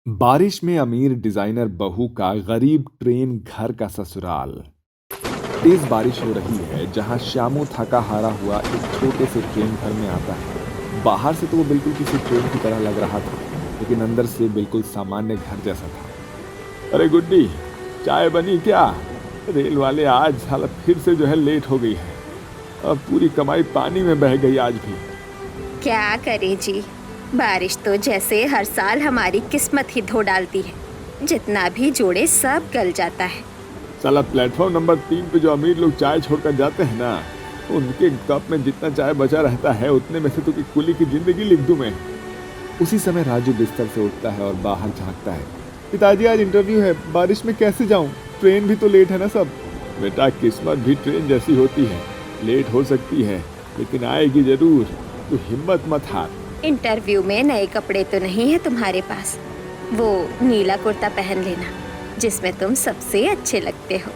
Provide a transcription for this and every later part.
बारिश में अमीर डिजाइनर बहू का गरीब ट्रेन घर का ससुराल। तेज बारिश हो रही है जहां श्यामू थका हारा हुआ एक छोटे से ट्रेन घर में आता है। बाहर से तो वो बिल्कुल किसी ट्रेन की तरह लग रहा था, लेकिन अंदर से बिल्कुल सामान्य घर जैसा था। अरे गुड्डी, चाय बनी क्या? रेल वाले आज साला फिर से जो है लेट हो गई है। अब पूरी कमाई पानी में बह गई आज भी। क्या करे जी, बारिश तो जैसे हर साल हमारी किस्मत ही धो डालती है। जितना भी जोड़े सब गल जाता है। साला प्लेटफॉर्म नंबर 3 पे जो अमीर लोग चाय छोड़कर जाते हैं ना, उनके कप में जितना चाय बचा रहता है उतने में से तो कुली की जिंदगी लिख दूं मैं। उसी समय राजू बिस्तर से उठता है और बाहर झांकता है। पिताजी, आज इंटरव्यू है, बारिश में कैसे जाऊं? ट्रेन भी तो लेट है ना सब। बेटा, किस्मत भी ट्रेन जैसी होती है, लेट हो सकती है लेकिन आएगी जरूर। तू हिम्मत मत हार। इंटरव्यू में नए कपड़े तो नहीं है तुम्हारे पास? वो नीला कुर्ता पहन लेना जिसमें तुम सबसे अच्छे लगते हो।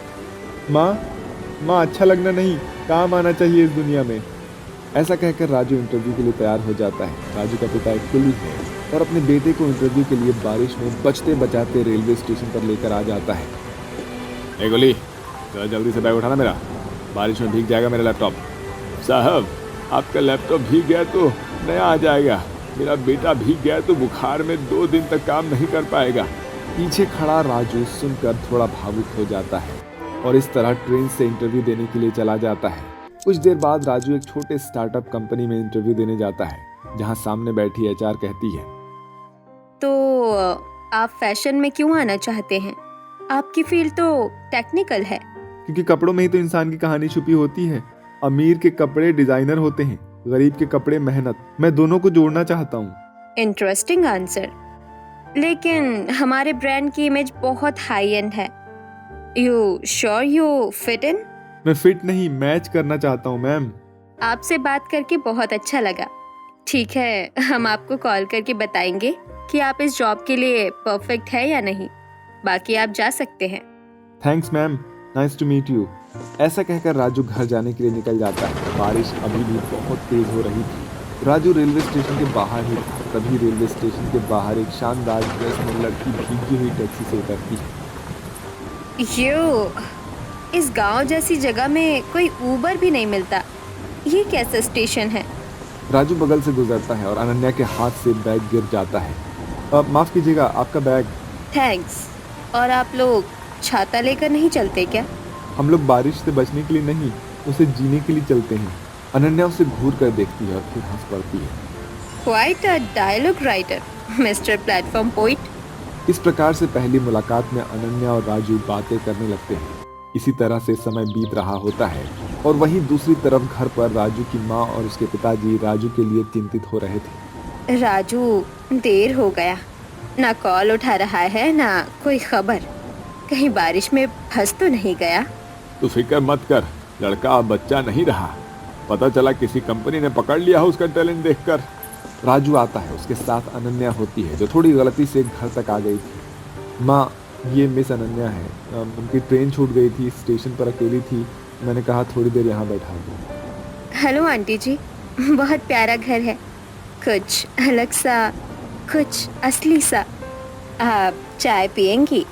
माँ, अच्छा लगना नहीं, काम आना चाहिए इस दुनिया में। ऐसा कहकर राजू इंटरव्यू के लिए तैयार हो जाता है। राजू का पिता एक कुली है और अपने बेटे को इंटरव्यू के लिए बारिश में बचते बचाते रेलवे स्टेशन पर लेकर आ जाता है। ए कुली, जरा जल्दी से बैग उठाना मेरा, बारिश में भीग जाएगा मेरा लैपटॉप। साहब, आपका लैपटॉप भीग गया तो नया आ जाएगा। मेरा बेटा भीग गया तो बुखार में 2 दिन तक काम नहीं कर पाएगा। पीछे खड़ा राजू सुनकर थोड़ा भावुक हो जाता है और इस तरह ट्रेन से इंटरव्यू देने के लिए चला जाता है। कुछ देर बाद राजू एक छोटे स्टार्टअप कंपनी में इंटरव्यू देने जाता है, जहां सामने बैठी एचआर कहती है, तो आप फैशन में क्यों आना चाहते हैं? आपकी फील्ड तो टेक्निकल है। क्योंकि कपड़ों में ही तो इंसान की कहानी छुपी होती है। अमीर के कपड़े डिजाइनर होते हैं, गरीब के कपड़े मेहनत। मैं दोनों को जोड़ना चाहता हूँ। इंटरेस्टिंग आंसर, लेकिन हमारे ब्रांड की इमेज बहुत हाई एंड है। You sure you fit in? मैं फिट नहीं, मैच करना चाहता हूँ मैम। आपसे बात करके बहुत अच्छा लगा। ठीक है, हम आपको कॉल करके बताएंगे कि आप इस जॉब के लिए परफेक्ट है या नहीं। बाकी आप जा सकते हैं। Thanks ma'am, nice to meet you. ऐसा कहकर राजू घर जाने के लिए निकल जाता है। बारिश अभी भी बहुत तेज हो रही थी। राजू रेलवे स्टेशन के बाहर ही था, तभी रेलवे स्टेशन के बाहर एक शानदार ड्रेस में लड़की भीगी हुई टैक्सी से उतरती है। इस गांव जैसी जगह में कोई ऊबर भी नहीं मिलता। ये कैसा स्टेशन है? राजू बगल से गुजरता है और अनन्या के हाथ से बैग गिर जाता है। माफ कीजिएगा, आपका बैग। थैंक्स। और आप लोग छाता लेकर नहीं चलते क्या? हम लोग बारिश से बचने के लिए नहीं, उसे जीने के लिए चलते हैं। अनन्या उसे घूर कर देखती है और फिर हंस पड़ती है। Quite a dialogue writer, mister platform poet. इस प्रकार से पहली मुलाकात में अनन्या और राजू बातें करने लगते हैं। इसी तरह से समय बीत रहा होता है और वहीं दूसरी तरफ घर पर राजू की माँ और उसके पिताजी राजू के लिए चिंतित हो रहे थे। राजू, देर हो गया, ना कॉल उठा रहा है ना कोई खबर। कहीं बारिश में फंस तो नहीं गया? तू फिक्र मत कर, लड़का अब बच्चा नहीं रहा। पता चला किसी कंपनी ने पकड़ लिया है उसका टैलेंट देखकर। राजू आता है, उसके साथ अनन्या होती है जो थोड़ी गलती से घर तक आ गई थी। माँ, ये मिस अनन्या है, उनकी ट्रेन छूट गई थी, स्टेशन पर अकेली थी, मैंने कहा थोड़ी देर यहाँ बैठा दो। हेलो आंटी जी, बहुत प्यारा घर है, कुछ अलग सा, कुछ असली सा। आप चाय पियेंगी?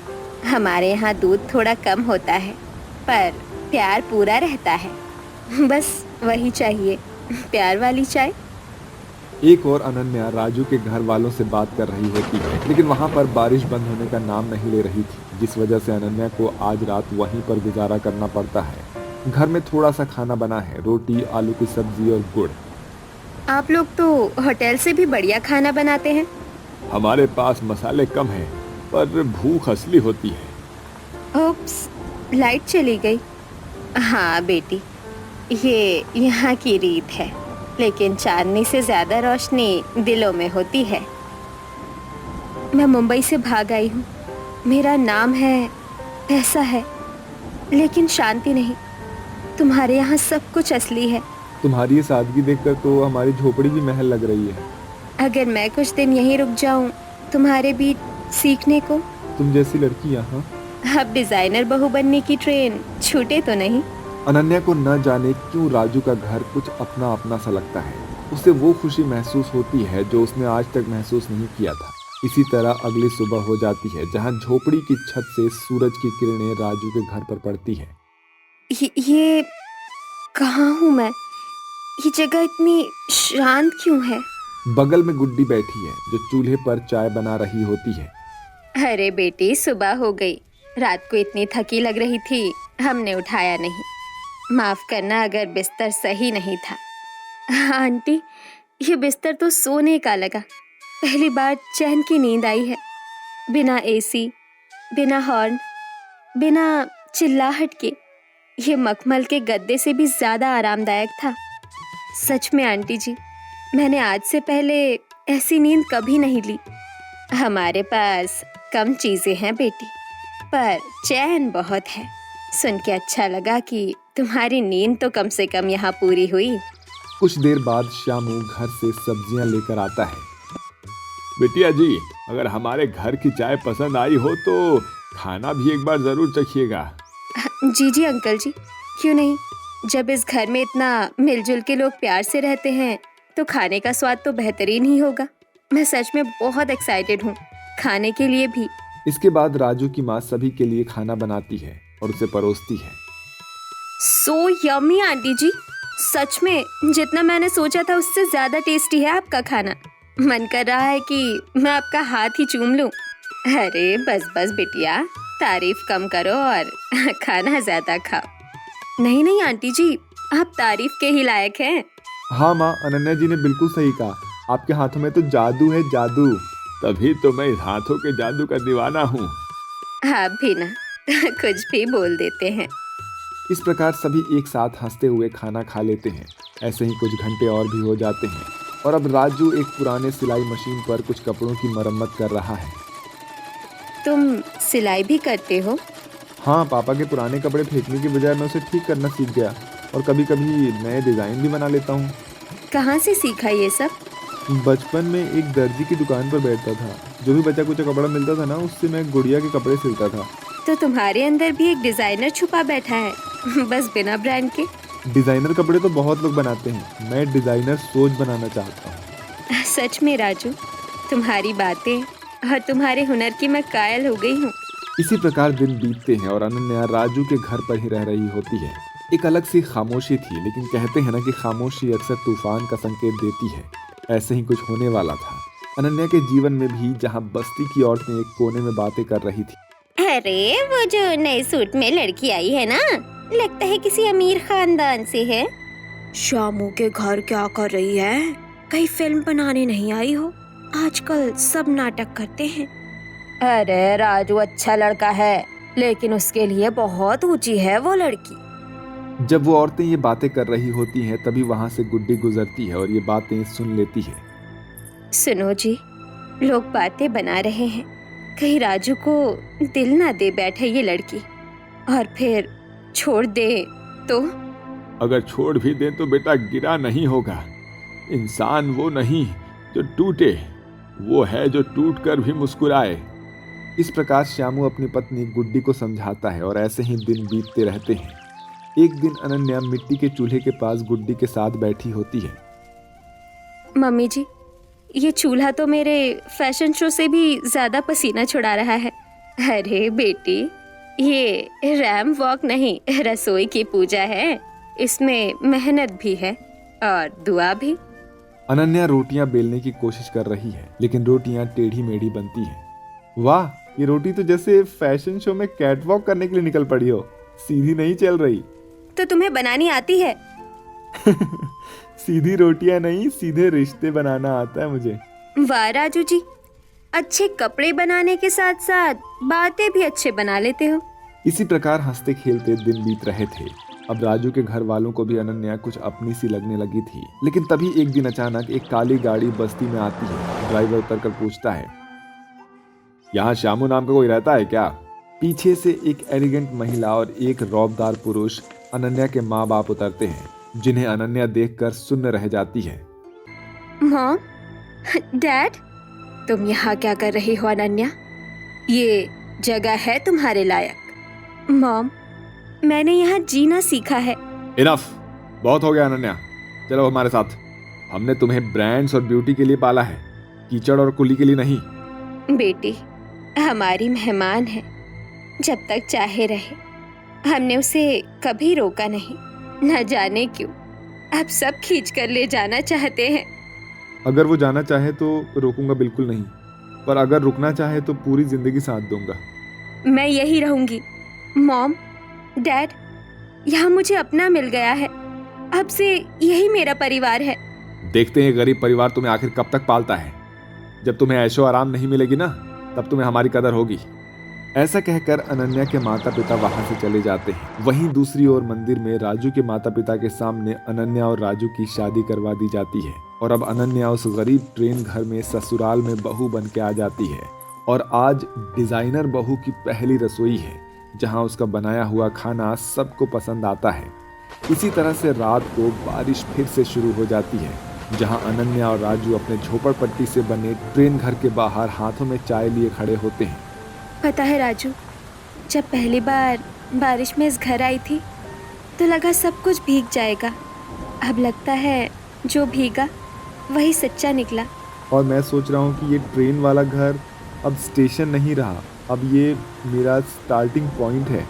हमारे यहाँ दूध थोड़ा कम होता है पर प्यार पूरा रहता है। बस वही चाहिए, प्यार वाली चाय। एक और अनन्या राजू के घर वालों से बात कर रही होती है, लेकिन वहाँ पर बारिश बंद होने का नाम नहीं ले रही थी, जिस वजह से अनन्या को आज रात वहीं पर गुजारा करना पड़ता है। घर में थोड़ा सा खाना बना है, रोटी, आलू की सब्जी और गुड़। आप लोग तो होटल से भी बढ़िया खाना बनाते हैं। हमारे पास मसाले कम हैं, पर भूख असली होती है। ओप्स, लाइट चली गई। हाँ बेटी, ये यहाँ की रीत है, लेकिन चांदनी से ज्यादा रोशनी दिलों में होती है। मैं मुंबई से भाग आई हूँ। मेरा नाम है, पैसा है, लेकिन शांति नहीं। तुम्हारे यहाँ सब कुछ असली है। तुम्हारी ये सादगी देखकर तो हमारी झोपड़ी भी महल लग रही है। अगर मैं कुछ दिन यहीं रुक जाऊँ तुम्हारे बीच सीखने को। तुम जैसी लड़की यहाँ। अब डिजाइनर बहू बनने की ट्रेन छूटे तो नहीं। अनन्या को न जाने क्यों राजू का घर कुछ अपना अपना सा लगता है। उसे वो खुशी महसूस होती है जो उसने आज तक महसूस नहीं किया था। इसी तरह अगली सुबह हो जाती है, जहां झोपड़ी की छत से सूरज की किरणें राजू के घर पर पड़ती है। ये कहाँ हूँ मैं? ये जगह इतनी शांत क्यों है? बगल में गुड्डी बैठी है, जो चूल्हे पर चाय बना रही होती है। अरे बेटी, सुबह हो गई। रात को इतनी थकी लग रही थी, हमने उठाया नहीं। माफ करना अगर बिस्तर सही नहीं था। हाँ आंटी, ये बिस्तर तो सोने का लगा। पहली बार चैन की नींद आई है, बिना एसी, बिना हॉर्न, बिना चिल्लाहट के। ये मखमल के गद्दे से भी ज्यादा आरामदायक था। सच में आंटी जी, मैंने आज से पहले ऐसी नींद कभी नहीं ली। हमारे पास कम चीजें हैं बेटी, पर चैन बहुत है। सुन के अच्छा लगा कि तुम्हारी नींद तो कम से कम यहाँ पूरी हुई। कुछ देर बाद श्यामू घर से सब्जियां लेकर आता है। बिटिया जी, अगर हमारे घर की चाय पसंद आई हो तो खाना भी एक बार जरूर चखिएगा। जी जी अंकल जी, क्यों नहीं। जब इस घर में इतना मिलजुल के लोग प्यार से रहते हैं तो खाने का स्वाद तो बेहतरीन ही होगा। मैं सच में बहुत एक्साइटेड हूँ, खाने के लिए भी। इसके बाद राजू की माँ सभी के लिए खाना बनाती है और उसे परोसती है। सो यम्मी आंटी जी, सच में जितना मैंने सोचा था उससे ज्यादा टेस्टी है आपका खाना। मन कर रहा है कि मैं आपका हाथ ही चूम लूं। अरे बस बस बिटिया, तारीफ कम करो और खाना ज्यादा खाओ। नहीं नहीं आंटी जी, आप तारीफ के ही लायक हैं। हाँ माँ, अनन्या जी ने बिल्कुल सही कहा। आपके हाथों में तो जादू है, जादू। तभी तो मैं इस हाथों के जादू का दीवाना हूँ। आप भी ना कुछ भी बोल देते हैं। इस प्रकार सभी एक साथ हंसते हुए खाना खा लेते हैं। ऐसे ही कुछ घंटे और भी हो जाते हैं और अब राजू एक पुराने सिलाई मशीन पर कुछ कपड़ों की मरम्मत कर रहा है। तुम सिलाई भी करते हो? हाँ, पापा के पुराने कपड़े फेंकने की बजाय मैं उसे ठीक करना सीख गया और कभी कभी नए डिज़ाइन भी बना लेता हूँ। कहाँ से सीखा ये सब? बचपन में एक दर्जी की दुकान पर बैठता था। जो भी बचा कुचा कपड़ा मिलता था ना, उससे मैं गुड़िया के कपड़े सिलता था। तो तुम्हारे अंदर भी एक डिजाइनर छुपा बैठा है, बस बिना ब्रांड के। डिज़ाइनर कपड़े तो बहुत लोग बनाते हैं, मैं डिज़ाइनर सोच बनाना चाहता हूँ। सच में राजू, तुम्हारी बातें और तुम्हारे हुनर की मैं कायल हो गई हूँ। इसी प्रकार दिन बीतते हैं और अनन्या राजू के घर पर ही रह रही होती है। एक अलग सी खामोशी थी, लेकिन कहते हैं ना कि खामोशी अक्सर तूफान का संकेत देती है। ऐसे ही कुछ होने वाला था अनन्या के जीवन में भी, जहाँ बस्ती की औरतें एक कोने में बातें कर रही थी। अरे वो जो नए सूट में लड़की आई है ना, लगता है किसी अमीर खानदान से है। शामू के घर क्या कर रही है? कहीं फिल्म बनाने नहीं आई हो? आजकल सब नाटक करते हैं। अरे राजू अच्छा लड़का है, लेकिन उसके लिए बहुत ऊंची है वो लड़की। जब वो औरतें ये बातें कर रही होती हैं, तभी वहां से गुड्डी गुजरती है और ये बातें सुन लेती है। सुनो जी, लोग बातें बना रहे हैं, कहीं राजू को दिल ना दे बैठे ये लड़की और फिर छोड़ दे तो? अगर छोड़ भी दे तो बेटा गिरा नहीं होगा। इंसान वो नहीं जो टूटे, वो है जो टूट कर भी मुस्कुराए। इस प्रकार श्यामू अपनी पत्नी गुड्डी को समझाता है और ऐसे ही दिन बीतते रहते हैं। एक दिन अनन्या मिट्टी के चूल्हे के पास गुड्डी के साथ बैठी होती है। मम्मी जी, ये चूल्हा तो मेरे फैशन शो से भी ज्यादा पसीना छुड़ा रहा है। अरे बेटी, ये रैम वॉक नहीं, रसोई की पूजा है। इसमें मेहनत भी है और दुआ भी। अनन्या रोटियां बेलने की कोशिश कर रही है, लेकिन रोटियां टेढ़ी मेढ़ी बनती हैं। वाह, ये रोटी तो जैसे फैशन शो में कैटवॉक करने के लिए निकल पड़ी हो, सीधी नहीं चल रही। तो तुम्हें बनानी आती है? सीधी रोटियां नहीं, सीधे रिश्ते बनाना आता है मुझे। वाह राजू जी, अच्छे कपड़े बनाने के साथ साथ बातें भी अच्छे बना लेते हो। इसी प्रकार हंसते खेलते दिन बीत रहे थे। अब राजू के घर वालों को भी अनन्या कुछ अपनी सी लगने लगी थी। लेकिन तभी एक दिन अचानक एक काली गाड़ी बस्ती में आती है। ड्राइवर उतरकर पूछता है, यहाँ श्यामू नाम का कोई रहता है क्या? पीछे से एक एलिगेंट महिला और एक रौबदार पुरुष अनन्या के माँ बाप उतरते हैं, जिन्हें अनन्या देखकर सुन्न रह जाती है। मॉम, डैड, तुम यहाँ क्या कर रही हो अनन्या? ये जगह है तुम्हारे लायक। मॉम, मैंने यहाँ जीना सीखा है। इनफ, बहुत हो गया अनन्या, चलो हमारे साथ। हमने तुम्हें ब्रांड्स और ब्यूटी के लिए पाला है, कीचड़ और कुली के लिए नहीं। बेटी हमारी मेहमान है, जब तक चाहे रहे। हमने उसे कभी रोका नहीं, न जाने क्यों अब सब खींच कर ले जाना चाहते हैं। अगर वो जाना चाहे तो रोकूंगा बिल्कुल नहीं, पर अगर रुकना चाहे तो पूरी जिंदगी साथ दूंगा। मैं यही रहूंगी। मॉम, डैड, यहाँ मुझे अपना मिल गया है। अब से यही मेरा परिवार है। देखते हैं गरीब परिवार तुम्हें आखिर कब तक पालता है। जब तुम्हें ऐशो आराम नहीं मिलेगी ना, तब तुम्हें हमारी कदर होगी। ऐसा कहकर अनन्या के माता पिता वहां से चले जाते हैं। वहीं दूसरी ओर मंदिर में राजू के माता पिता के सामने अनन्या और राजू की शादी करवा दी जाती है और अब अनन्या उस गरीब ट्रेन घर में ससुराल में बहू बन के आ जाती है और आज डिजाइनर बहू की पहली रसोई है, जहां उसका बनाया हुआ खाना सबको पसंद आता है। इसी तरह से रात को बारिश फिर से शुरू हो जाती है, जहां अनन्या और राजू अपने झोपड़पट्टी से बने ट्रेन घर के बाहर हाथों में चाय लिए खड़े होते हैं। पता है राजू, जब पहली बार बारिश में इस घर आई थी तो लगा सब कुछ भीग जाएगा। अब लगता है जो भीगा वही सच्चा निकला। और मैं सोच रहा हूँ कि ये ट्रेन वाला घर अब स्टेशन नहीं रहा, अब ये मेरा स्टार्टिंग पॉइंट है।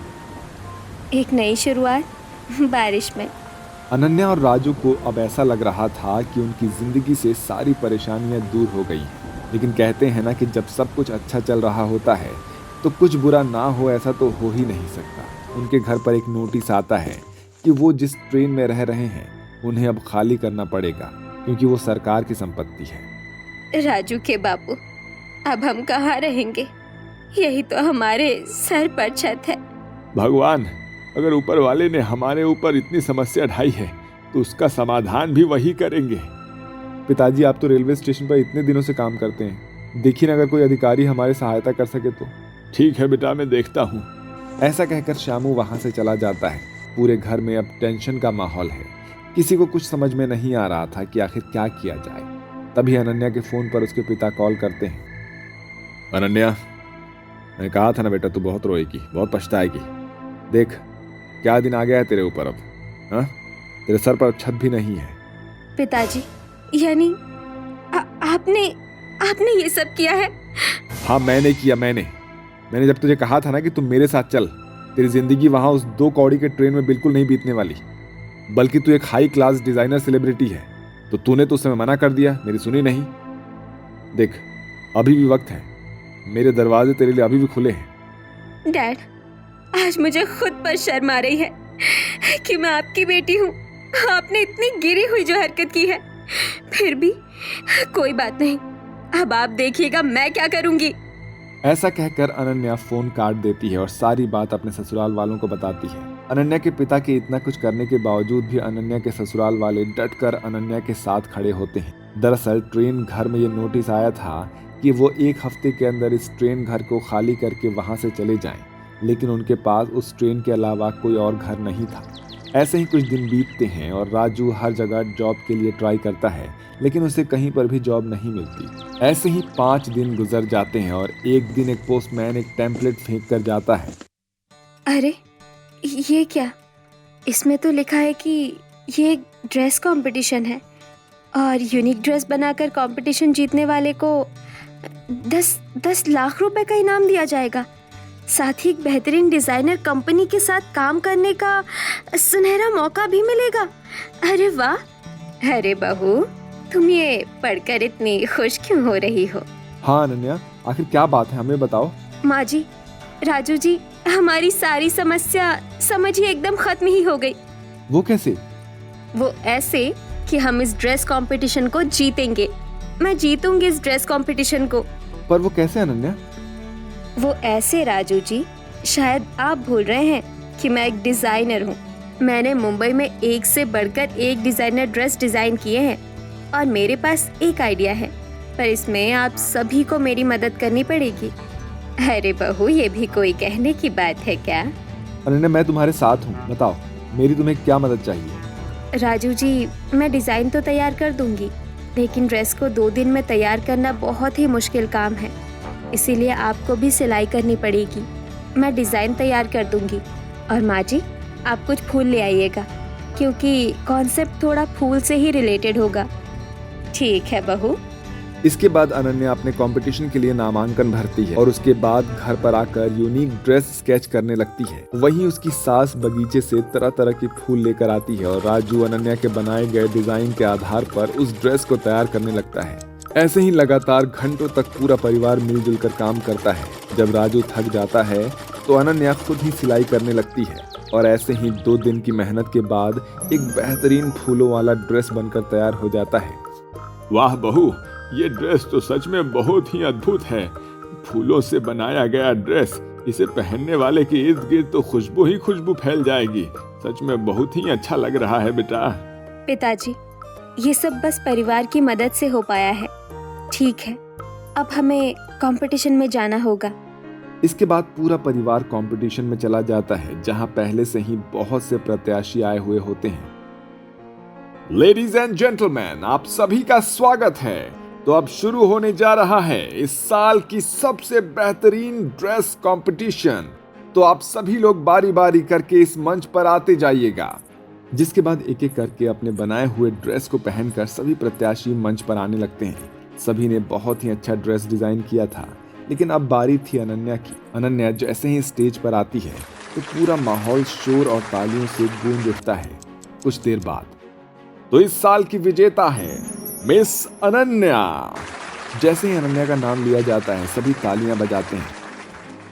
एक नई शुरुआत बारिश में। अनन्या और राजू को अब ऐसा लग रहा था कि उनकी जिंदगी से सारी परेशानियां दूर हो गई। लेकिन कहते हैं ना कि जब सब कुछ अच्छा चल रहा होता है तो कुछ बुरा ना हो, ऐसा तो हो ही नहीं सकता। उनके घर पर एक नोटिस आता है कि वो जिस ट्रेन में रह रहे हैं उन्हें अब खाली करना पड़ेगा, क्योंकि वो सरकार की संपत्ति है। राजू के बापू, अब हम कहाँ रहेंगे? यही तो हमारे सर पर छत है। भगवान, अगर ऊपर वाले ने हमारे ऊपर इतनी समस्या ढाई है तो उसका समाधान भी वही करेंगे। पिताजी, आप तो रेलवे स्टेशन पर इतने दिनों से काम करते हैं, देखिए ना अगर कोई अधिकारी हमारी सहायता कर सके तो। ठीक है बेटा, मैं देखता हूँ। ऐसा कहकर शामू वहां से चला जाता है। पूरे घर में अब टेंशन का माहौल है। किसी को कुछ समझ में नहीं आ रहा था कि आखिर क्या किया जाए। तभी अनन्या के फोन पर उसके पिता कॉल करते हैं। अनन्या, मैं कहा था ना बेटा, तू बहुत रोएगी, बहुत पछताएगी। देख क्या दिन आ गया है तेरे ऊपर अब। हाँ, तेरे सर पर छत भी नहीं है। पिताजी, यानी आपने ये सब किया है? हाँ, मैंने किया। मैंने जब तुझे कहा था ना कि तुम मेरे साथ चल, तेरी जिंदगी वहां उस 2 कौड़ी के ट्रेन में बिल्कुल नहीं बीतने वाली, बल्कि तू एक हाई क्लास डिजाइनर सेलिब्रिटी है, तो तूने तो उस समय मना कर दिया, मेरी सुनी नहीं। देख, अभी भी वक्त है, मेरे दरवाजे तेरे लिए अभी भी खुले हैं। डैड, आज मुझे खुद पर शर्म आ रही है कि मैं आपकी बेटी हूँ। आपने इतनी गिरी हुई जो हरकत की है, फिर भी कोई बात नहीं, अब आप देखिएगा मैं क्या करूंगी। ऐसा कहकर अनन्या फोन काट देती है और सारी बात अपने ससुराल वालों को बताती है। अनन्या के पिता के इतना कुछ करने के बावजूद भी अनन्या के ससुराल वाले डटकर अनन्या के साथ खड़े होते हैं। दरअसल ट्रेन घर में ये नोटिस आया था कि वो 1 हफ्ते के अंदर इस ट्रेन घर को खाली करके वहां से चले जाएं, लेकिन उनके पास उस ट्रेन के अलावा कोई और घर नहीं था। ऐसे ही कुछ दिन बीतते हैं और राजू हर जगह जॉब के लिए ट्राई करता है, लेकिन उसे कहीं पर भी जॉब नहीं मिलती। ऐसे ही 5 दिन गुजर जाते हैं और एक दिन एक पोस्टमैन एक टेम्पलेट फेंक कर जाता है। अरे ये क्या? इसमें तो लिखा है कि ये एक ड्रेस कंपटीशन है और यूनिक ड्रेस बनाकर कंपटीशन जीतने वाले को 10 लाख रुपए का इनाम दिया जाएगा। साथ ही एक बेहतरीन डिजाइनर कंपनी के साथ काम करने का सुनहरा मौका भी मिलेगा। अरे वाह! अरे बहू, तुम ये पढ़कर इतनी खुश क्यों हो रही हो? हाँ अनन्या, आखिर क्या बात है, हमें बताओ। माँ जी, राजू जी, हमारी सारी समस्या समझिए एकदम खत्म ही हो गई। वो कैसे? वो ऐसे कि हम इस ड्रेस कंपटीशन को जीतेंगे। मैं जीतूंगी इस ड्रेस कंपटीशन को। पर वो कैसे अनन्या? वो ऐसे राजू जी, शायद आप भूल रहे हैं कि मैं एक डिजाइनर हूँ। मैंने मुंबई में एक से बढ़कर एक डिजाइनर ड्रेस डिजाइन किए हैं और मेरे पास एक आइडिया है, पर इसमें आप सभी को मेरी मदद करनी पड़ेगी। अरे बहू, ये भी कोई कहने की बात है क्या? अनन्या, मैं तुम्हारे साथ हूँ, बताओ मेरी तुम्हें क्या मदद चाहिए? राजू जी, मैं डिजाइन तो तैयार कर दूंगी, लेकिन ड्रेस को 2 दिन में तैयार करना बहुत ही मुश्किल काम है, इसीलिए आपको भी सिलाई करनी पड़ेगी। मैं डिजाइन तैयार कर दूंगी और माँ जी, आप कुछ फूल ले आइएगा, क्योंकि कॉन्सेप्ट थोड़ा फूल से ही रिलेटेड होगा। ठीक है बहू, इसके बाद अनन्या अपने कंपटीशन के लिए नामांकन भरती है और उसके बाद घर पर आकर यूनिक ड्रेस स्केच करने लगती है। वहीं उसकी सास बगीचे से तरह तरह के फूल लेकर आती है और राजू अनन्या के बनाए गए डिजाइन के आधार पर उस ड्रेस को तैयार करने लगता है। ऐसे ही लगातार घंटों तक पूरा परिवार मिलजुल कर काम करता है। जब राजू थक जाता है तो अनन्या खुद ही सिलाई करने लगती है और ऐसे ही 2 दिन की मेहनत के बाद एक बेहतरीन फूलों वाला ड्रेस बनकर तैयार हो जाता है। वाह बहू, ये ड्रेस तो सच में बहुत ही अद्भुत है। फूलों से बनाया गया ड्रेस, इसे पहनने वाले के इर्द गिर्द तो खुशबू ही खुशबू फैल जाएगी। सच में बहुत ही अच्छा लग रहा है बेटा। पिताजी, ये सब बस परिवार की मदद से हो पाया है। ठीक है, अब हमें कंपटीशन में जाना होगा। इसके बाद पूरा परिवार कंपटीशन में चला जाता है, जहां पहले से ही बहुत से प्रत्याशी आए हुए होते हैं। लेडीज एंड जेंटलमैन, आप सभी का स्वागत है। तो अब शुरू होने जा रहा है इस साल की सबसे बेहतरीन ड्रेस कंपटीशन। तो आप सभी लोग बारी बारी करके इस मंच पर आते जाइएगा। जिसके बाद एक एक करके अपने बनाए हुए ड्रेस को पहनकर सभी प्रत्याशी मंच पर आने लगते हैं। सभी ने बहुत ही अच्छा ड्रेस डिजाइन किया था, लेकिन अब बारी थी अनन्या की। अनन्या जैसे ही स्टेज पर आती है तो पूरा माहौल शोर और तालियों से गूंज उठता है। कुछ देर बाद तो इस साल की विजेता है मिस अनन्या। जैसे ही अनन्या का नाम लिया जाता है सभी तालियां बजाते हैं।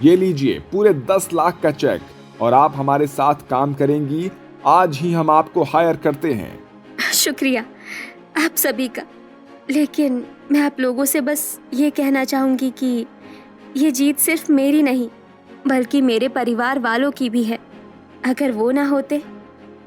ये लीजिए पूरे 10 लाख का चेक, और आप हमारे साथ काम करेंगी। आज ही हम आपको हायर करते हैं। शुक्रिया आप सभी का। लेकिन मैं आप लोगों से बस ये कहना चाहूंगी कि ये जीत सिर्फ मेरी नहीं, बल्कि मेरे परिवार वालों की भी है। अगर वो ना होते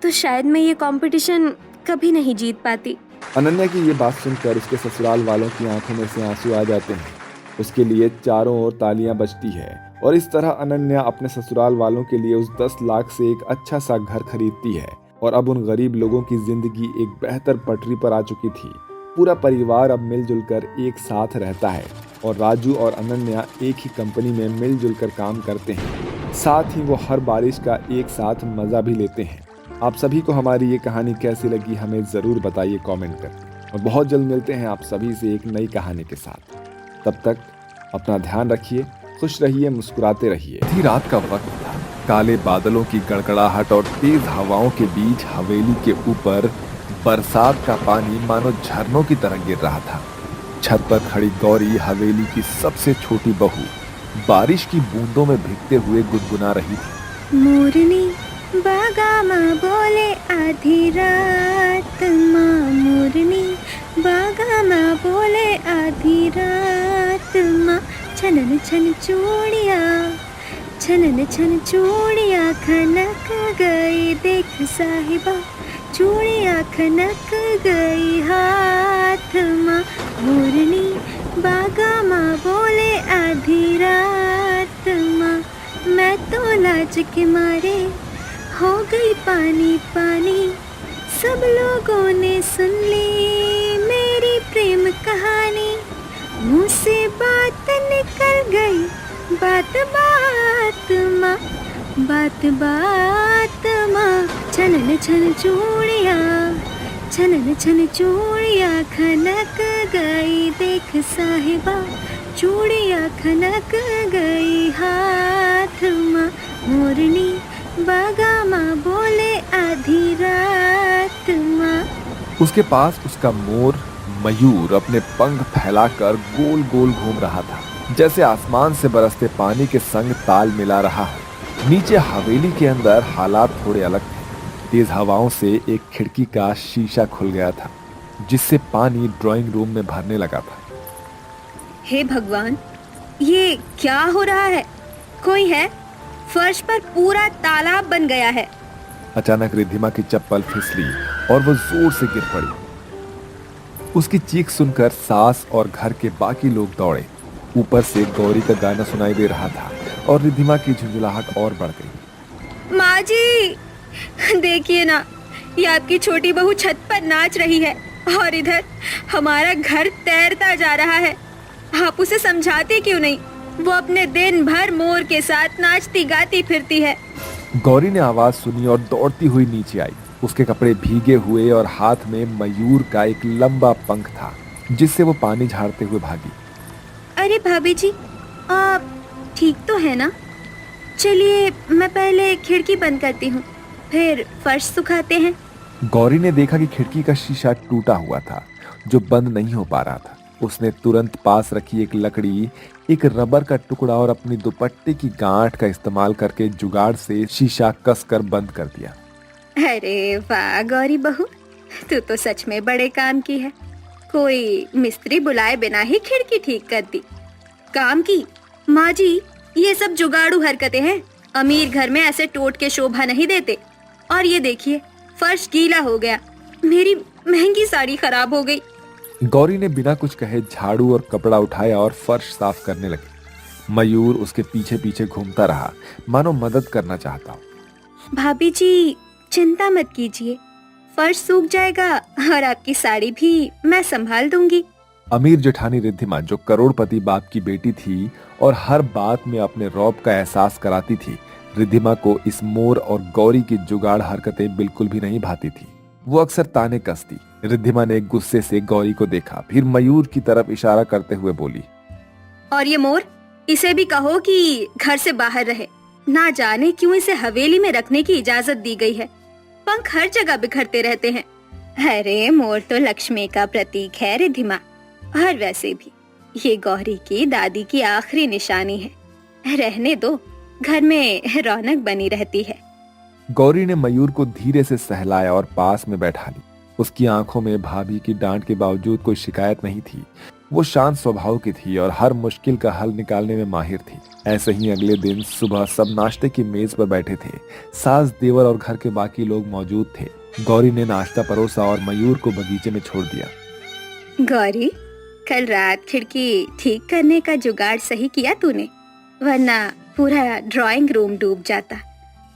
तो शायद मैं ये कंपटीशन कभी नहीं जीत पाती। अनन्या की ये बात सुनकर उसके ससुराल वालों की आंखों में से आंसू आ जाते हैं। उसके लिए चारों ओर तालियां बजती है और इस तरह अनन्या अपने ससुराल वालों के लिए उस 10 लाख से एक अच्छा सा घर खरीदती है और अब उन गरीब लोगों की जिंदगी एक बेहतर पटरी पर आ चुकी थी। पूरा परिवार अब मिलजुल कर एक साथ रहता है और राजू और अनन्या एक ही कंपनी में मिलजुल कर काम करते हैं। साथ ही वो हर बारिश का एक साथ मजा भी लेते हैं। आप सभी को हमारी ये कहानी कैसी लगी हमें ज़रूर बताइए कमेंट कर, और बहुत जल्द मिलते हैं आप सभी से एक नई कहानी के साथ। तब तक अपना ध्यान रखिए, खुश रहिए, मुस्कुराते रहिए। आधी रात का वक्त था। काले बादलों की गड़गड़ाहट और तेज हवाओं के बीच हवेली के ऊपर बरसात का पानी मानो झरनों की तरह गिर रहा था। छत पर खड़ी गौरी, हवेली की सबसे छोटी बहू, बारिश की बूंदों में भीगते हुए गुनगुना रही थी। मोरनी बागा माँ बोले आधी रात माँ, मोरनी बागा माँ बोले आधी रात माँ। छनन छन चूड़िया, छनन छन चूड़िया खनक गई, देख साहिबा चूड़िया खनक गई हाथ माँ। मोरनी बागा माँ बोले आधी रात माँ, मैं तो लाज के मारे हो गई पानी पानी। सब लोगों ने सुन ली मेरी प्रेम कहानी, मुँह से बात निकल गई बात बात माँ, बात बात माँ। छनन छन चूड़िया, छनन छन चूड़िया खनक गई, देख साहिबा चूड़िया खनक गई हाथ माँ। मोरनी बागा माँ बोले आधी रात माँ। उसके पास उसका मोर मयूर अपने पंख फैलाकर गोल गोल घूम रहा था, जैसे आसमान से बरसते पानी के संग ताल मिला रहा हो। नीचे हवेली के अंदर हालात थोड़े अलग थे। तेज हवाओं से एक खिड़की का शीशा खुल गया था, जिससे पानी ड्राइंग रूम में भरने लगा था। हे भगवान, ये क्या हो रहा है? कोई है? फर्श पर पूरा तालाब बन गया है। अचानक रिद्धिमा की चप्पल फिसली और वो जोर से गिर पड़ी। उसकी चीख सुनकर सास और घर के बाकी लोग दौड़े। ऊपर से गौरी का गाना सुनाई दे रहा था और रिद्धिमा की झुंझुलाहट और बढ़ गई। माँ जी, देखिए ना, ये आपकी छोटी बहू छत पर नाच रही है और इधर हमारा घर तैरता जा रहा है। आप उसे समझाते क्यों नहीं? वो अपने दिन भर मोर के साथ नाचती गाती फिरती है। गौरी ने आवाज सुनी और दौड़ती हुई नीचे आई। उसके कपड़े भीगे हुए और हाथ में मयूर का एक लंबा पंख था। जिससे वो पानी झाड़ते हुए भागी। अरे भाभी जी, आप ठीक तो है ना? चलिए मैं पहले खिड़की बंद करती हूँ, फिर फर्श सुखाते हैं। गौरी ने देखा कि खिड़की का शीशा टूटा हुआ था जो बंद नहीं हो पा रहा था। उसने तुरंत पास रखी एक लकड़ी, एक रबर का टुकड़ा और अपनी दुपट्टे की गांठ का इस्तेमाल करके जुगाड़ से शीशा कसकर बंद कर दिया। अरे वाह गौरी बहू, तू तो सच में बड़े काम की है। कोई मिस्त्री बुलाए बिना ही खिड़की ठीक कर दी। काम की माँ जी, ये सब जुगाड़ू हरकतें हैं। अमीर घर में ऐसे टोट के शोभा नहीं देते। और ये देखिए, फर्श गीला हो गया, मेरी महंगी साड़ी खराब हो गई। गौरी ने बिना कुछ कहे झाड़ू और कपड़ा उठाया और फर्श साफ करने लगी। मयूर उसके पीछे पीछे घूमता रहा, मानो मदद करना चाहता हो। भाभी जी चिंता मत कीजिए, फर्श सूख जाएगा और आपकी साड़ी भी मैं संभाल दूंगी। अमीर जेठानी रिद्धिमा, जो करोड़पति बाप की बेटी थी और हर बात में अपने रौब का एहसास कराती थी, रिद्धिमा को इस मोर और गौरी की जुगाड़ हरकतें बिल्कुल भी नहीं भाती थी। वो अक्सर ताने कसती। रिद्धिमा ने गुस्से से गौरी को देखा, फिर मयूर की तरफ इशारा करते हुए बोली, और ये मोर, इसे भी कहो कि घर से बाहर रहे। ना जाने क्यों इसे हवेली में रखने की इजाजत दी गई है। पंख हर जगह बिखरते रहते हैं। अरे मोर तो लक्ष्मी का प्रतीक है रिद्धिमा, और वैसे भी ये गौरी की दादी की आखिरी निशानी है। रहने दो, घर में रौनक बनी रहती है। गौरी ने मयूर को धीरे से सहलाया और पास में बैठा ली। उसकी आंखों में भाभी की डांट के बावजूद कोई शिकायत नहीं थी। वो शांत स्वभाव की थी और हर मुश्किल का हल निकालने में माहिर थी। ऐसे ही अगले दिन सुबह सब नाश्ते की मेज पर बैठे थे। सास, देवर और घर के बाकी लोग मौजूद थे। गौरी ने नाश्ता परोसा और मयूर को बगीचे में छोड़ दिया। गौरी, कल रात खिड़की ठीक करने का जुगाड़ सही किया तूने, वरना पूरा ड्राइंग रूम डूब जाता।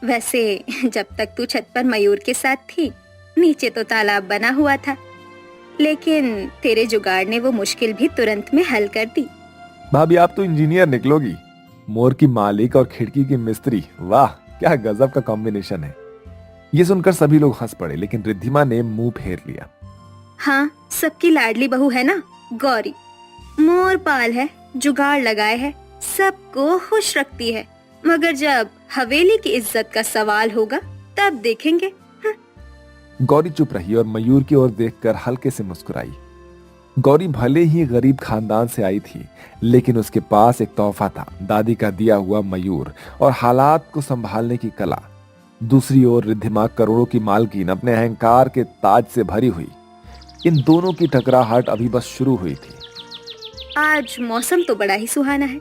वैसे जब तक तू छत पर मयूर के साथ थी, नीचे तो तालाब बना हुआ था, लेकिन तेरे जुगाड़ ने वो मुश्किल भी तुरंत में हल कर दी। भाभी, आप तो इंजीनियर निकलोगी। मोर की मालिक और खिड़की की मिस्त्री, वाह क्या गजब का कॉम्बिनेशन है। ये सुनकर सभी लोग हंस पड़े, लेकिन रिद्धिमा ने मुंह फेर लिया। हाँ, सबकी लाडली बहू है ना गौरी। मोर पाल है, जुगाड़ लगाए है, सबको खुश रखती है। मगर जब हवेली की इज्जत का सवाल होगा तब देखेंगे। गौरी चुप रही और मयूर की ओर देखकर हल्के से मुस्कुराई। गौरी भले ही गरीब खानदान से आई थी, लेकिन उसके पास एक तोहफा था, दादी का दिया हुआ मयूर और हालात को संभालने की कला। दूसरी ओर रिद्धिमा, करोड़ों की मालकिन, अपने अहंकार के ताज से भरी हुई। इन दोनों की टकराहट अभी बस शुरू हुई थी। आज मौसम तो बड़ा ही सुहाना है।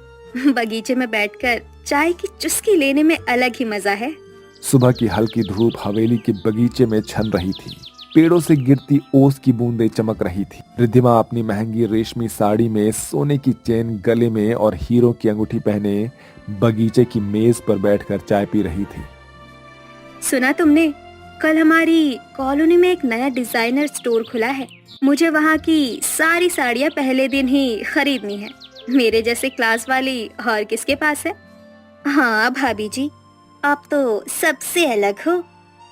बगीचे में बैठकर चाय की चुस्की लेने में अलग ही मजा है। सुबह की हल्की धूप हवेली के बगीचे में छन रही थी। पेड़ों से गिरती ओस की बूंदें चमक रही थी। रिद्धिमा अपनी महंगी रेशमी साड़ी में, सोने की चेन गले में और हीरो की अंगूठी पहने बगीचे की मेज पर बैठकर चाय पी रही थी। सुना तुमने, कल हमारी कॉलोनी में एक नया डिजाइनर स्टोर खुला है। मुझे वहाँ की सारी साड़ियाँ पहले दिन ही खरीदनी है। मेरे जैसे क्लास वाली और किसके पास है? हाँ भाभी जी, आप तो सबसे अलग हो।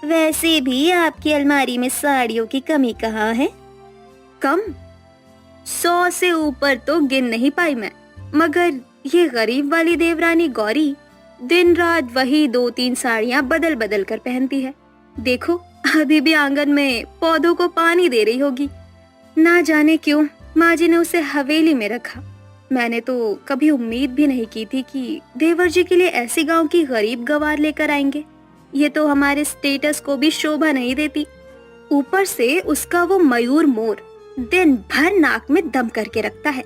वैसे भी आपकी अलमारी में साड़ियों की कमी कहाँ है? कम 100 से ऊपर तो गिन नहीं पाई मैं। मगर ये गरीब वाली देवरानी गौरी दिन रात वही 2-3 साड़ियाँ बदल बदल कर पहनती है। देखो, अभी भी आंगन में पौधों को पानी दे रही होगी। ना जाने क्यों माँ जी ने उसे हवेली में रखा। मैंने तो कभी उम्मीद भी नहीं की थी कि देवर जी के लिए ऐसी गांव की गरीब गवार लेकर आएंगे। ये तो हमारे स्टेटस को भी शोभा नहीं देती। ऊपर से उसका वो मयूर मोर दिन भर नाक में दम करके रखता है।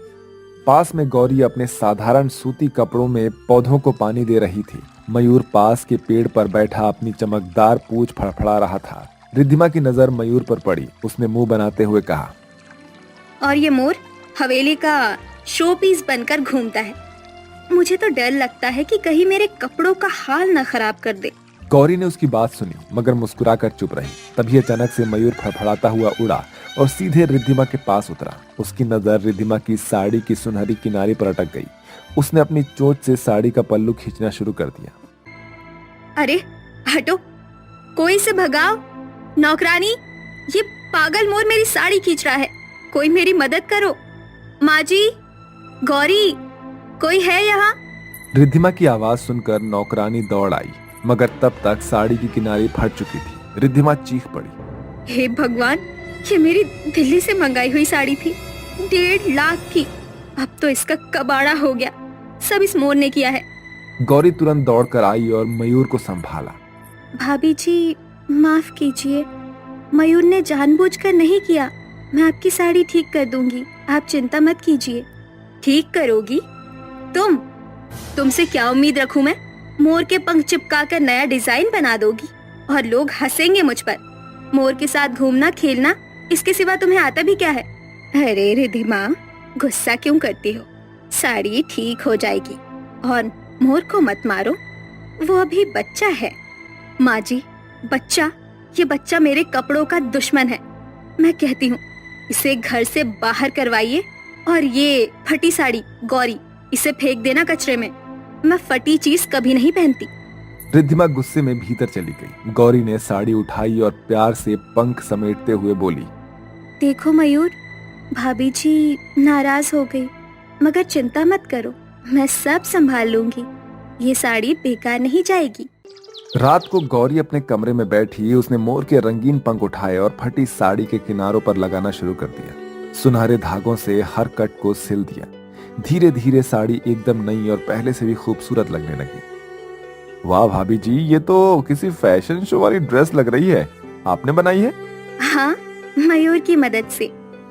पास में गौरी अपने साधारण सूती कपड़ों में पौधों को पानी दे रही थी। मयूर पास के पेड़ पर बैठा अपनी चमकदार पूंछ फड़फड़ा रहा था। रिद्धिमा की नजर मयूर पर पड़ी। उसने मुंह बनाते हुए कहा, और ये मोर हवेली का शो पीस बनकर घूमता है। मुझे तो डर लगता है कि कहीं मेरे कपड़ों का हाल न खराब कर दे। गौरी ने उसकी बात सुनी, मगर मुस्कुराकर चुप रही। तभी अचानक से मयूर फड़फड़ाता हुआ उड़ा और सीधे रिद्धिमा के पास उतरा। उसकी नजर रिद्धिमा की साड़ी की सुनहरी किनारे पर अटक गई। उसने अपनी चोंच से साड़ी का पल्लू खींचना शुरू कर दिया। अरे हटो, कोई से भगाओ। नौकरानी, ये पागल मोर मेरी साड़ी खींच रहा है। कोई मेरी मदद करो। माँ जी, गौरी, कोई है यहाँ? रिद्धिमा की आवाज सुनकर नौकरानी दौड़ आई, मगर तब तक साड़ी की किनारी फट चुकी थी। रिद्धिमा चीख पड़ी। हे भगवान, ये मेरी दिल्ली से मंगाई हुई साड़ी थी, 1.5 लाख की। अब तो इसका कबाड़ा हो गया, सब इस मोर ने किया है। गौरी तुरंत दौड़कर आई और मयूर को संभाला। भाभी जी, माफ कीजिए, मयूर ने जानबूझकर नहीं किया। मैं आपकी साड़ी ठीक कर दूंगी, आप चिंता मत कीजिए। ठीक करोगी? तुमसे क्या उम्मीद रखूं मैं? मोर के पंख चिपका कर नया डिजाइन बना दोगी और लोग हंसेंगे मुझ पर। मोर के साथ घूमना खेलना, इसके सिवा तुम्हें आता भी क्या है? अरे रिद्धिमा, गुस्सा क्यों करती हो? साड़ी ठीक हो जाएगी और मोर को मत मारो, वो अभी बच्चा है। माँ जी, बच्चा? ये बच्चा मेरे कपड़ों का दुश्मन है। मैं कहती हूँ इसे घर से बाहर करवाइए और ये फटी साड़ी, गौरी, इसे फेंक देना कचरे में। मैं फटी चीज कभी नहीं पहनती। रिद्धिमा गुस्से में भीतर चली गई। गौरी ने साड़ी उठाई और प्यार से पंख समेटते हुए बोली, देखो मयूर, भाभी जी नाराज हो गई, मगर चिंता मत करो, मैं सब संभाल लूंगी। ये साड़ी बेकार नहीं जाएगी। रात को गौरी अपने कमरे में बैठी उसने मोर के रंगीन पंख उठाए और फटी साड़ी के किनारों पर लगाना शुरू कर दिया। सुनहरे धागों से हर कट को सिल दिया। धीरे धीरे साड़ी एकदम नई और पहले से भी खूबसूरत लगने लगी। वाह भाभी जी, ये तो किसी फैशन शो वाली ड्रेस लग रही है। आपने बनाई है? हाँ, मयूर की मदद से।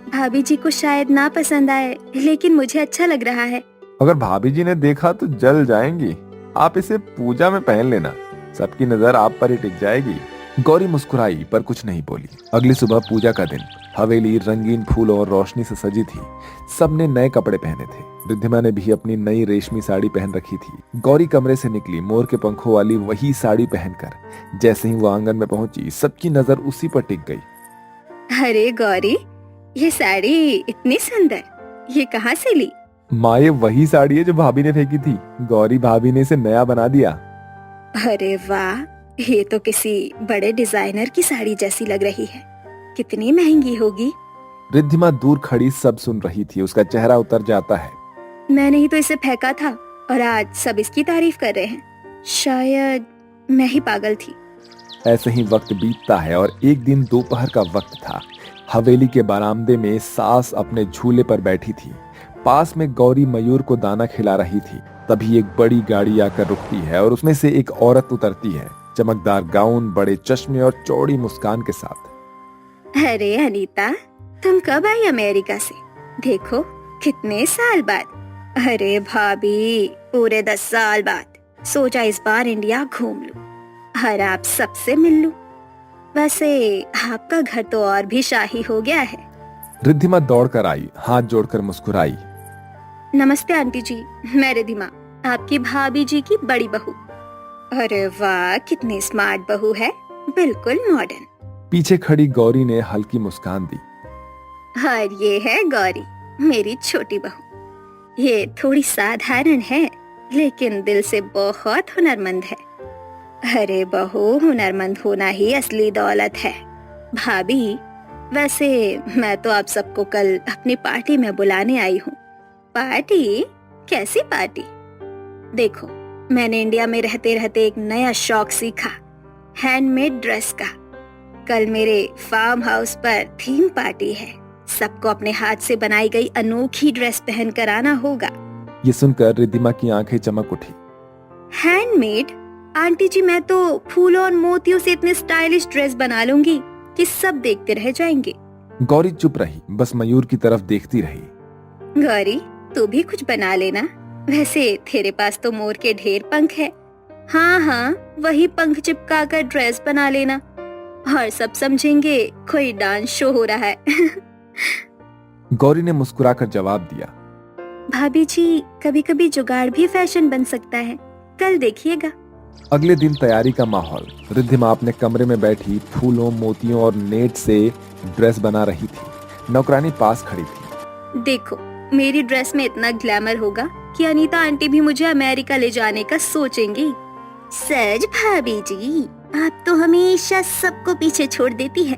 भाभी जी को शायद ना पसंद आए, लेकिन मुझे अच्छा लग रहा है। अगर भाभी जी ने देखा तो जल जाएंगी। आप इसे पूजा में पहन लेना, सबकी नजर आप पर ही टिक जाएगी। गौरी मुस्कुराई पर कुछ नहीं बोली। अगली सुबह पूजा का दिन। हवेली रंगीन फूलों और रोशनी से सजी थी। सबने नए कपड़े पहने थे। रिद्धिमा ने भी अपनी नई रेशमी साड़ी पहन रखी थी। गौरी कमरे से निकली मोर के पंखों वाली वही साड़ी पहनकर। जैसे ही वो आंगन में पहुंची, सबकी नजर उसी पर टिक गई। अरे गौरी, ये साड़ी इतनी सुंदर, ये कहाँ से ली? माँ, ये वही साड़ी है जो भाभी ने फेंकी थी। गौरी भाभी ने इसे नया बना दिया। अरे वाह, ये तो किसी बड़े डिजाइनर की साड़ी जैसी लग रही है। कितनी महंगी होगी? रिद्धिमा दूर खड़ी सब सुन रही थी। उसका चेहरा उतर जाता है। मैंने ही तो इसे फेंका था और आज सब इसकी तारीफ कर रहे हैं। शायद मैं ही पागल थी। ऐसे ही वक्त बीतता है और एक दिन दोपहर का वक्त था। हवेली के बरामदे में सास अपने झूले पर बैठी थी। पास में गौरी मयूर को दाना खिला रही थी। तभी एक बड़ी गाड़ी आकर रुकती है और उसमें से एक औरत उतरती है, चमकदार गाउन, बड़े चश्मे और चौड़ी मुस्कान के साथ। अरे अनीता, तुम कब आई अमेरिका से? देखो कितने साल बाद। अरे भाभी, पूरे 10 साल बाद। सोचा इस बार इंडिया घूम लूं और आप सबसे मिल लूं। वैसे आपका घर तो और भी शाही हो गया है। रिद्धिमा दौड़कर आई, हाथ जोड़कर मुस्कुराई। नमस्ते आंटी जी, मैं रिद्धिमा, आपकी भाभी जी की बड़ी बहू। अरे वाह, कितनी स्मार्ट बहू है, बिल्कुल मॉडर्न। पीछे खड़ी गौरी ने हल्की मुस्कान दी। और ये है गौरी, मेरी छोटी बहू। ये थोड़ी साधारण है, लेकिन दिल से बहुत हुनरमंद है। अरे बहू, हुनरमंद होना ही असली दौलत है। भाभी, वैसे मैं तो आप सबको कल अपनी पार्टी में बुलाने आई हूँ। पार्टी? कैसी पार्टी? देखो, मैंने इंडिया में रहते रहते एक नया शौक सीखा, हैंडमेड ड्रेस का। कल मेरे फार्म हाउस पर थीम पार्टी है। सबको अपने हाथ से बनाई गई अनोखी ड्रेस पहन कर आना होगा। ये सुनकर रिद्धिमा की आंखें चमक उठी। हैंडमेड? आंटी जी, मैं तो फूलों और मोतियों से इतने स्टाइलिश ड्रेस बना लूंगी कि सब देखते रह जाएंगे। गौरी चुप रही, बस मयूर की तरफ देखती रही। गौरी, तू भी कुछ बना लेना। वैसे तेरे पास तो मोर के ढेर पंख है। हाँ हाँ, वही पंख चिपका कर ड्रेस बना लेना और सब समझेंगे कोई डांस शो हो रहा है। गौरी ने मुस्कुराकर जवाब दिया। भाभी जी, कभी कभी जुगाड़ भी फैशन बन सकता है, कल देखिएगा। अगले दिन तैयारी का माहौल। रिद्धिमा अपने कमरे में बैठी फूलों, मोतियों और नेट से ड्रेस बना रही थी। नौकरानी पास खड़ी थी। देखो, मेरी ड्रेस में इतना ग्लैमर होगा कि अनीता आंटी भी मुझे अमेरिका ले जाने का सोचेंगी। सच भाभी जी, आप तो हमेशा सबको पीछे छोड़ देती है।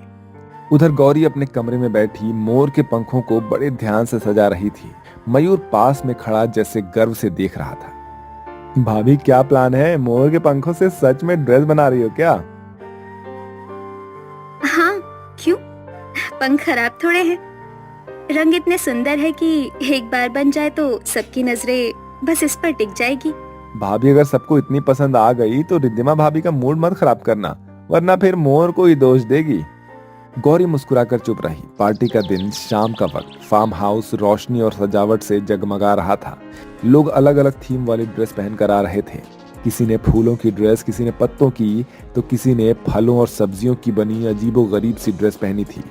उधर गौरी अपने कमरे में बैठी मोर के पंखों को बड़े ध्यान से सजा रही थी। मयूर पास में खड़ा जैसे गर्व से देख रहा था। भाभी क्या प्लान है? मोर के पंखों से सच में ड्रेस बना रही हो क्या? हाँ, क्यों? पंख खराब थोड़े हैं। रंग इतने सुंदर है कि एक बार बन जाए तो सबकी नजरें बस इस पर टिक जाएगी। भाभी अगर सबको इतनी पसंद आ गई तो रिद्धिमा भाभी का मूड मत खराब करना, वरना फिर मोर को ही दोष देगी। गौरी मुस्कुराकर चुप रही। पार्टी का दिन, शाम का वक्त, फार्म हाउस रोशनी और सजावट से जगमगा रहा था। लोग अलग अलग थीम वाली ड्रेस पहनकर आ रहे थे। किसी ने फूलों की ड्रेस, किसी ने पत्तों की, तो किसी ने फलों और सब्जियों की बनी अजीबोगरीब सी ड्रेस पहनी थी।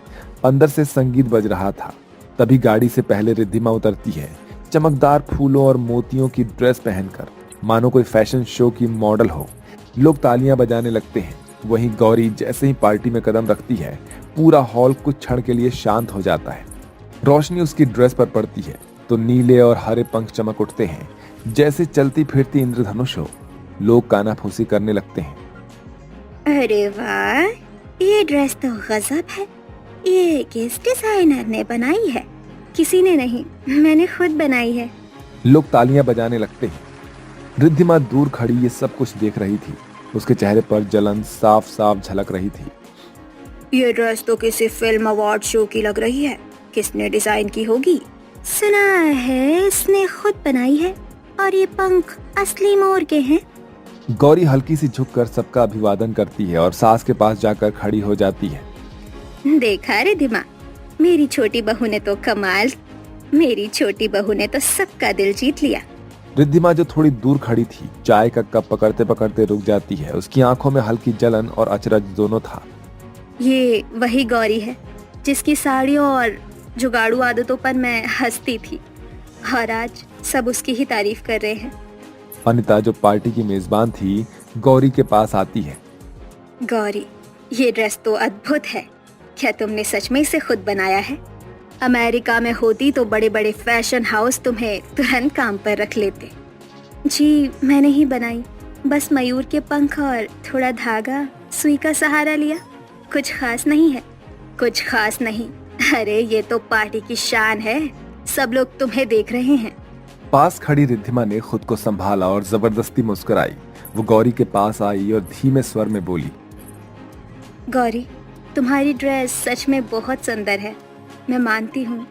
अंदर से संगीत बज रहा था। तभी गाड़ी से पहले रिद्धिमा उतरती है, चमकदार फूलों और मोतियों की ड्रेस पहनकर, मानो कोई फैशन शो की मॉडल हो। लोग तालियां बजाने लगते हैं। वहीं गौरी जैसे ही पार्टी में कदम रखती है, पूरा हॉल कुछ क्षण के लिए शांत हो जाता है। रोशनी उसकी ड्रेस पर पड़ती है तो नीले और हरे पंख चमक उठते हैं, जैसे चलती फिरती इंद्रधनुष हो। लोग कानाफूसी करने लगते हैं। अरे वाह, ये ड्रेस तो गजब है। ये किस डिजाइनर ने बनाई है? किसी ने नहीं, मैंने खुद बनाई है। लोग तालियां बजाने लगते हैं। रिद्धिमा दूर खड़ी ये सब कुछ देख रही थी। उसके चेहरे पर जलन साफ साफ झलक रही थी। ये ड्रेस तो किसी फिल्म अवार्ड शो की लग रही है। किसने डिजाइन की होगी? सुना है इसने खुद बनाई है, और ये पंख असली मोर के हैं। गौरी हल्की सी झुककर सबका अभिवादन करती है और सास के पास जाकर खड़ी हो जाती है। देखा रिद्धिमा, मेरी छोटी बहू ने तो कमाल। मेरी छोटी बहू ने तो सबका दिल जीत लिया। रिद्धिमा जो थोड़ी दूर खड़ी थी, चाय का कप पकड़ते पकड़ते रुक जाती है। उसकी आंखों में हल्की जलन और अचरज दोनों था। ये वही गौरी है जिसकी साड़ियों और जुगाड़ू आदतों पर मैं हंसती थी, और आज सब उसकी ही तारीफ कर रहे हैं। अनिता जो पार्टी की मेजबान थी, गौरी के पास आती है। गौरी, ये ड्रेस तो अद्भुत है। क्या तुमने सच में इसे खुद बनाया है? अमेरिका में होती तो बड़े बड़े फैशन हाउस तुम्हें तुरंत काम पर रख लेते। जी, मैंने ही बनाई। बस मयूर के पंख और थोड़ा धागा, सुई का सहारा लिया। कुछ खास नहीं है, कुछ खास नहीं। अरे ये तो पार्टी की शान है। सब लोग तुम्हें देख रहे हैं। पास खड़ी रिद्धिमा ने खुद को संभाला और जबरदस्ती मुस्कुराई। वो गौरी के पास आई और धीमे स्वर में बोली, गौरी, तुम्हारी ड्रेस सच में बहुत सुंदर है। मैं मानती हूँ,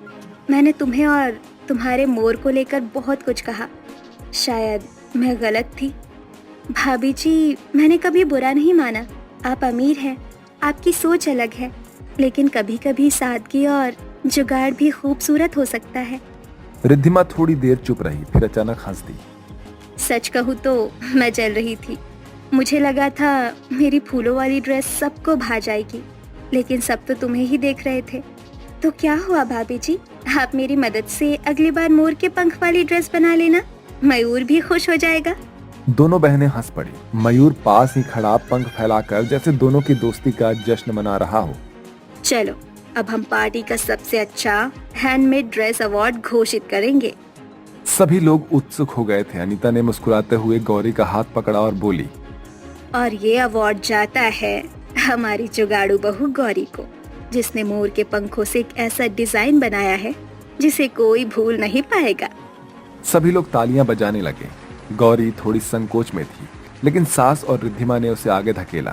मैंने तुम्हें और तुम्हारे मोर को लेकर बहुत कुछ कहा। शायद मैं गलत थी। भाभी जी, मैंने कभी बुरा नहीं माना। आप अमीर हैं, आपकी सोच अलग है, लेकिन कभी कभी सादगी और जुगाड़ भी खूबसूरत हो सकता है। रिद्धिमा थोड़ी देर चुप रही, फिर अचानक हंस दी। सच कहूँ तो मैं जल रही थी। मुझे लगा था मेरी फूलों वाली ड्रेस सबको भा जाएगी, लेकिन सब तो तुम्हें ही देख रहे थे। तो क्या हुआ भाभी जी, आप मेरी मदद से अगली बार मोर के पंख वाली ड्रेस बना लेना। मयूर भी खुश हो जाएगा। दोनों बहनें हंस पड़ी। मयूर पास ही खड़ा पंख फैलाकर जैसे दोनों की दोस्ती का जश्न मना रहा हो। चलो, अब हम पार्टी का सबसे अच्छा हैंडमेड ड्रेस अवार्ड घोषित करेंगे। सभी लोग उत्सुक हो गए थे। अनीता ने मुस्कुराते हुए गौरी का हाथ पकड़ा और बोली, और ये अवार्ड जाता है हमारी जुगाड़ू बहू गौरी को, जिसने मोर के पंखों से एक ऐसा डिजाइन बनाया है जिसे कोई भूल नहीं पाएगा। सभी लोग तालियां बजाने लगे। गौरी थोड़ी संकोच में थी, लेकिन सास और रिद्धिमा ने उसे आगे धकेला।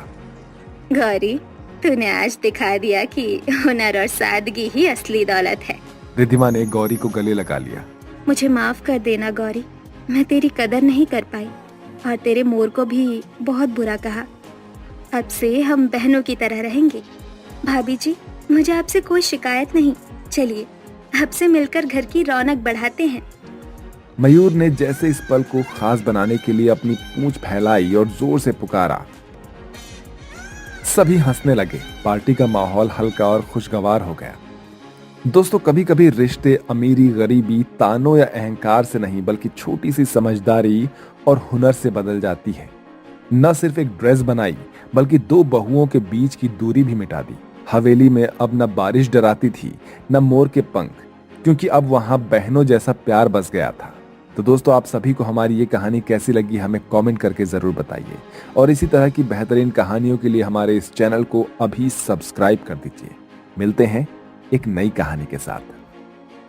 गौरी, तूने आज दिखा दिया कि हुनर और सादगी ही असली दौलत है। रिद्धिमा ने गौरी को गले लगा लिया। मुझे माफ कर देना गौरी, मैं तेरी कदर नहीं कर पाई और तेरे मोर को भी बहुत बुरा कहा। अब से हम बहनों की तरह रहेंगे। भाभी जी, मुझे आपसे कोई शिकायत नहीं। चलिए, अब से मिलकर घर की रौनक बढ़ाते हैं। मयूर ने जैसे इस पल को खास बनाने के लिए अपनी पूंछ फैलाई और जोर से पुकारा। सभी हंसने लगे। पार्टी का माहौल हल्का और खुशगवार हो गया। दोस्तों, कभी कभी रिश्ते अमीरी गरीबी, तानों या अहंकार से नहीं, बल्कि छोटी सी समझदारी और हुनर से बदल जाती है। न सिर्फ एक ड्रेस बनाई, बल्कि दो बहुओं के बीच की दूरी भी मिटा दी। हवेली में अब न बारिश डराती थी, न मोर के पंख, क्योंकि अब वहां बहनों जैसा प्यार बस गया था। तो दोस्तों, आप सभी को हमारी ये कहानी कैसी लगी हमें कमेंट करके जरूर बताइए, और इसी तरह की बेहतरीन कहानियों के लिए हमारे इस चैनल को अभी सब्सक्राइब कर दीजिए। मिलते हैं एक नई कहानी के साथ।